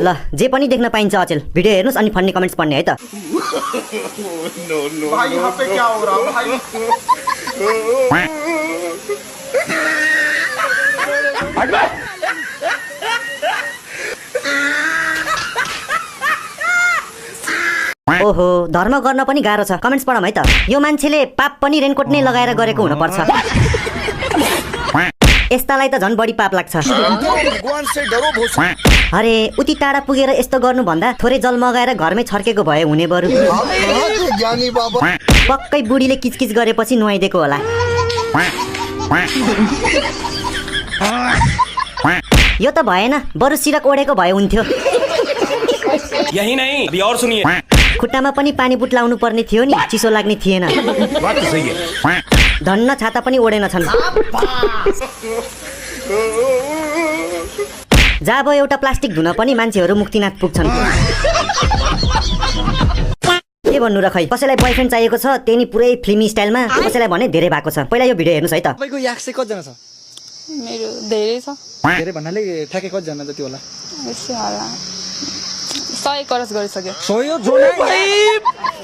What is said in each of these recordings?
ल जे पनि देख्न पाइन्छ अचेल भिडियो हेर्नुस् अनि फन्नी कमेन्ट्स पढ्ने है त। भाई यहाँ पे क्या हो रहा है भाई? ओहो धर्म गर्न पनि गाह्रो छ। कमेन्ट्स पढौँ है त। यो मान्छेले पाप पनि रेनकोट नै लगाएर गरेको हुनुपर्छ। यस्तालाई त झन् बढी पाप लाग्छ। अरे उति टाढा पुगेर यस्तो गर्नु भन्दा थोरै जल मगाएर घरमै छर्केको भए हुने बरु। पक्कै बुढीले किचकिच गरेपछि नुहाइदिएको होला। यो त भएन, बरु सिरक ओढेको भए हुन्थ्यो। यही नहीं अभी और सुनिए। खुट्टामा पनि पानी बुट लाउनु पर्ने थियो नि, चिसो लाग्ने थिएन। बात तो सही है। धन्न छाता पनि ओढेन छन्। जब एउटा प्लास्टिक धुन पनि मान्छेहरू मुक्तिनाथ पुग्छन्। के भन्नु र खै, कसैलाई बोयफ्रेन्ड चाहिएको छ त्यही नि पुरै फिल्मी स्टाइलमा, कसैलाई भने धेरै भएको छ। पहिला यो भिडियो हेर्नुस् है त। तपाईको याक चाहिँ कतिजना छ? मेरो धेरै छ। धेरै भन्नाले ठ्याक्कै कतिजना जति होला? यसै होला 100 क्रस गरिसक्यो। 100 जोना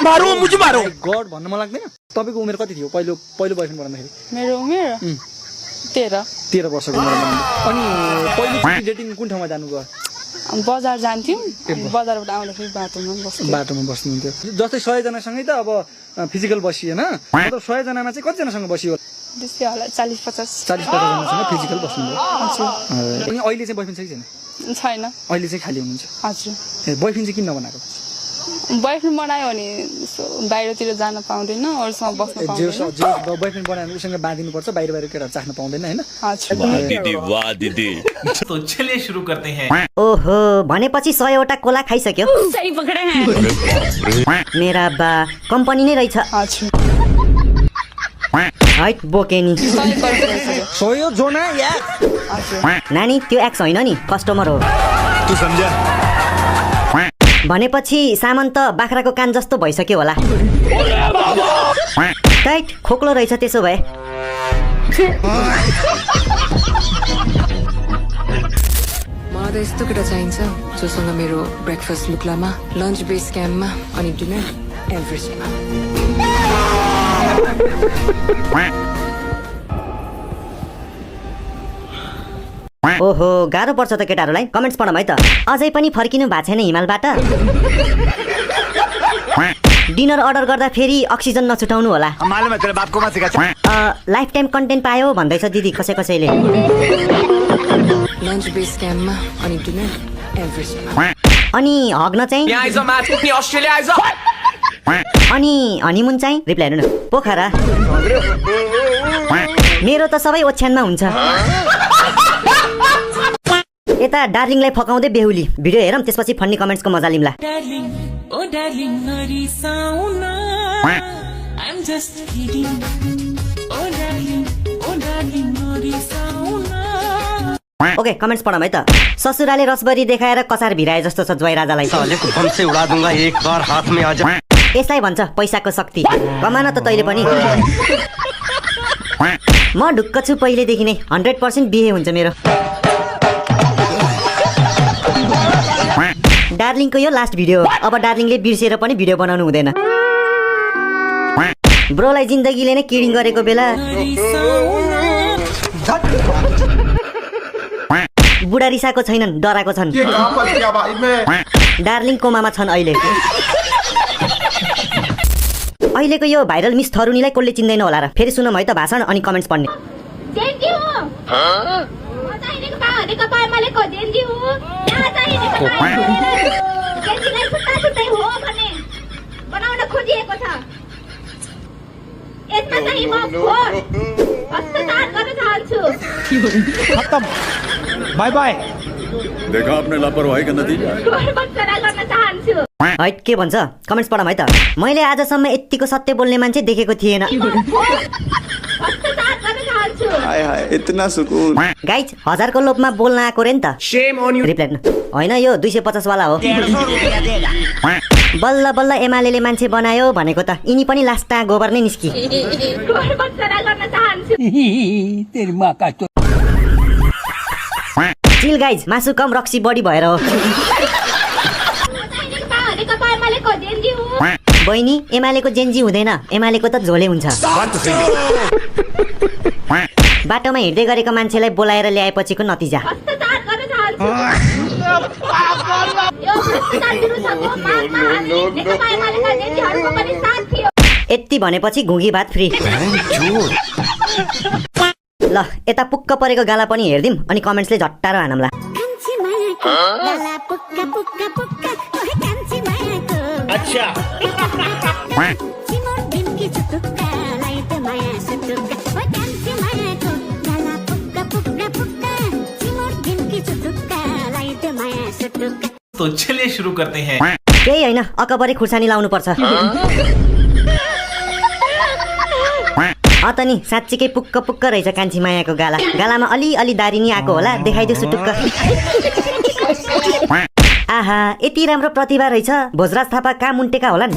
मारो मुझे मारो। गड भन्न मन लाग्दैन। तपाईको उमेर कति थियो पहिलो बोयफ्रेन्ड बनाउँदाखेरि? मेरो उमेर 13 वर्षको उमेर बनाउँदा। अनि पहिलो डेटिङ कुन ठाउँमा जानु गयो? बजार जान्थ्यौँ, बजारबाट आउँदाखेरि बाटोमा बस्नुहुन्थ्यो। जस्तै 100 जनासँगै त अब फिजिकल बसिएन, मतलब 100 जनामा चाहिँ कतिजनासँग बसियो? त्यस्तै होला 40-50 जनासँग फिजिकल बस्नुभयो। हजुर। अनि अहिले चाहिँ बोयफ्रेन्ड छैन? छैन। अहिले चाहिँ खाली हुनुहुन्छ? हजुर। ए बोयफ्रेन्ड चाहिँ किन नबनाएको? बोयफ्रेन्ड बनायो भने बाहिरतिर जान पाउँदैन, अरूसँग बस्न पाउँदैन। बोयफ्रेन्ड बनायो भने उसँग बाँधिनु पर्छ, बाहिर केटाहरू चाख्न पाउँदैन हैन? हजुर। वाह दीदी। तो चलिए शुरू करते हैं। ओहो भनेपछि 100 वटा कोला खाइसक्यो। सही पकडे हैं। मेरा बा कम्पनी नै रहेछ। हजुर। हैट बोकेनी। 100 जोना याक। हजुर। नानी त्यो एक्स होइन नि, कस्टमर हो। तू समझा? भनेपछि सामान त बाख्राको कान जस्तो भइसक्यो होला। टाइट खोक्लो रहेछ त्यसो भए। मलाई त यस्तो केटा चाहिन्छ जोसँग मेरो ब्रेकफास्ट लुक्लामा, लन्च बेस क्याम्पमा अनि डिनर एभरेस्टमा। ओहो गाह्रो पर्छ त केटाहरूलाई। कमेन्ट्स पढौँ है त। अझै पनि फर्किनु भएको छैन हिमालबाट? डिनर अर्डर गर्दा फेरि अक्सिजन नछुटाउनु होला। लाइफ टाइम कन्टेन्ट पायो भन्दैछ दिदी कसैले। लन्च बेस क्याम्पमा अनि डिनर एभरेस्टमा। अनि हग्न चाहिँ? अनि हनीमुन चाहिँ? रिप्लाई हेर्नु न। पोखरा। मेरो त सबै ओछ्यानमा हुन्छ। यता डार्लिङलाई फकाउँदै बेहुली। भिडियो हेरौँ त्यसपछि फन्नी कमेन्ट्सको मजा लिम्ला। ओके कमेन्ट्स पढौँ है त। ससुराले रसबरी देखाएर कसार भिराए जस्तो छ ज्वाई राजालाई। यसलाई भन्छ पैसाको शक्ति। कमान त तैँले पनि। म ढुक्क छु पहिलेदेखि नै 100% बिहे हुन्छ मेरो। डार्लिङको यो लास्ट भिडियो हो। अब डार्लिङले बिर्सेर पनि भिडियो बनाउनु हुँदैन। ब्रोलाई जिन्दगीले नै किडिङ गरेको बेला बुढा रिसाएको छैनन्, डराएको छन्। डार्लिङ कोमामा छन् अहिले। अहिलेको यो भाइरल मिस थरुनीलाई कसले चिन्दैन होला र। फेरि सुनौँ है त भाषण अनि कमेन्ट्स पढ्ने। Bye bye. देखा आपने लापरवाही का नतीजा। हैट के भन्छ? कमेन्ट्स पढौँ है त। मैले आजसम्म यतिको सत्य बोल्ने मान्छे देखेको थिएन। हाय हाय इतना सुकून। गाइज 1000 को लोभमा बोल्न आएको रे नि त। रिप्लाई होइन यो 250 वाला हो। बल्ल बल्ल एमाले मान्छे बनायो भनेको त यिनी पनि लास्टा गोबर नै निस्की। चिल गाइज मासु कम रक्सी बढी भएर हो। बहिनी एमालेको जेन्जी हुँदैन, एमालेको त झोले हुन्छ। बाटोमा हिँड्दै गरेको मान्छेलाई बोलाएर ल्याएपछिको नतिजा। यति भनेपछि घुगी भात फ्री। ल यता पुक्क परेको गाला पनि हेर्दिम अनि कमेन्ट्सले झट्टारो हानौँला। तो चलिए शुरू करते हैं। केही होइन, अकबरै खुर्सानी लाउनु पर्छ। त नि साँच्चीकै पुक्क पुक्क रहेछ कान्छी मायाको गाला। गालामा अलि दारी नि आएको होला, देखाइदियो सुटुक्क। आहा यति राम्रो प्रतिभा रहेछ। भोजराज थापा कहाँ मुन्टेका होलान्।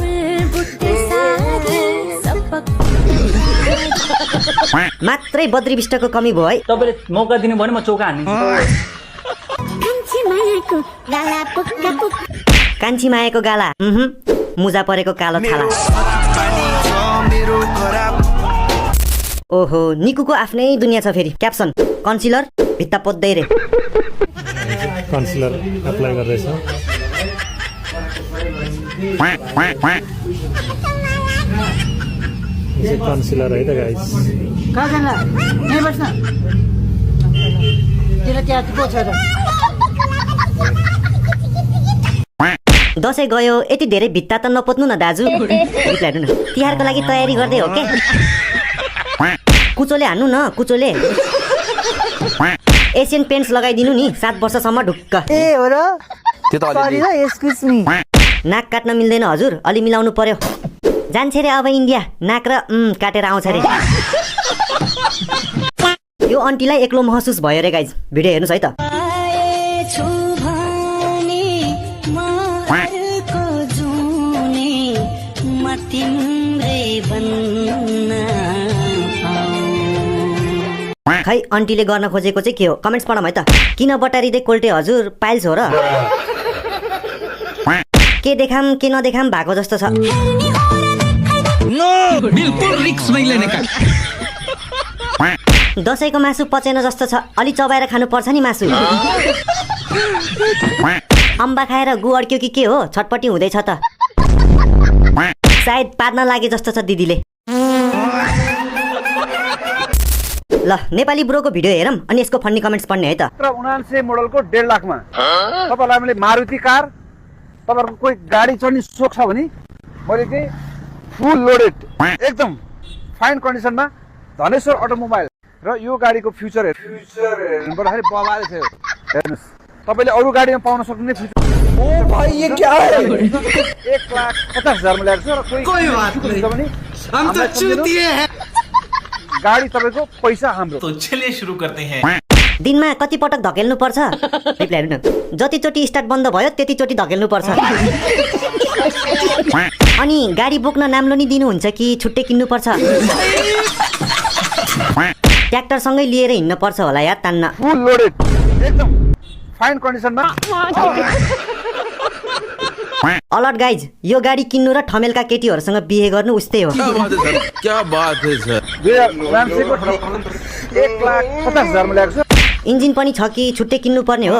मात्रै बद्री बिष्टको कमी भयो है। तपाईँले मौका दिनु भने म चौका हान्ने। कान्छी मायाको गाला मुजा परेको कालो छाला। ओहो निकुको आफ्नै दुनियाँ छ फेरि। क्याप्सन कन्सिलर भित्ता पोद्दै रे। कन्सिलर एप्लाई गर्दैछ। कन्सिलर है त गाइस। दसैँ गयो, यति धेरै भित्ता त नपोत्नु न दाजु। तिहारको लागि तयारी गर्दै हो के? कुचोले हान्नु न, कुचोले। एसियन पेन्ट्स लगाइदिनु नि 7 वर्षसम्म ढुक्क। ए हो र? सरी ल, एक्सक्युज मी। नाक काट्न मिल्दैन हजुर, अलि मिलाउनु पर्यो। जान्छ रे अब इन्डिया, नाक र काटेर आउँछ रे। यो आन्टीलाई एक्लो महसुस भयो रे गाइज। भिडियो हेर्नुहोस् है त। खै आन्टीले गर्न खोजेको चाहिँ के हो? कमेन्ट्स पढौँ है त। किन बटारिँदै कोल्टे हजुर, पाइल्स हो र? के देखाम के नदेखाम भएको जस्तो छ। दसैँको मासु पचेन जस्तो छ, अलि चबाएर खानु पर्छ नि मासु। अम्बा खाएर गु अड्क्यो कि के हो? छटपटी हुँदैछ त। सायद पार्न लागे जस्तो छ दिदीले। ल नेपाली ब्रोको भिडियो हेरौँ अनि यसको फन्नी कमेन्ट्स पढ्ने है त। 79 मोडलको 1.5 लाखमा तपाईलाई मैले मारुति कार, तपाईहरुको कोही गाडी चढ्ने सोख छ भने मैले चाहिँ फुल लोडेड एकदम फाइन कन्डिसनमा धनेश्वर अटोमोबाइल र यो गाडीको फ्युचर हेर्नुपर्दाखेरि बवाल थियो। हेर्नुस् तपाईले अरु गाडीमा पाउन सक्ने फ्युचर। ओ भाइ ये क्या है? 1,50,000 मा ल्याएको छ र कोही बात पनि हम त चुतिए हैं। गाडी तपाईको पैसा हाम्रो। तो चलिए शुरू करते हैं। दिनमा कति पटक धकेल्नु पर्छ? रिप्लाई हेर्नु न। जति चोटी स्टार्ट बन्द भयो त्यति चोटी धकेल्नु पर्छ। अनि गाडी बोक्न नाम्लो नि दिनुहुन्छ कि छुट्टै किन्नु पर्छ? ट्र्याक्टर सँगै लिएर हिँड्नु पर्छ होला यार तान्न। फुल लोडेड एकदम फाइन कन्डिसनमा। अलर्ट गाइज, यो गाडी किन्नु र ठमेलका केटीहरूसँग बिहे गर्नु उस्तै हो। क्या बात है सर। 1,50,000 मा ल्याएको छ। इन्जिन पनि छ कि छुट्टै किन्नु पर्ने हो?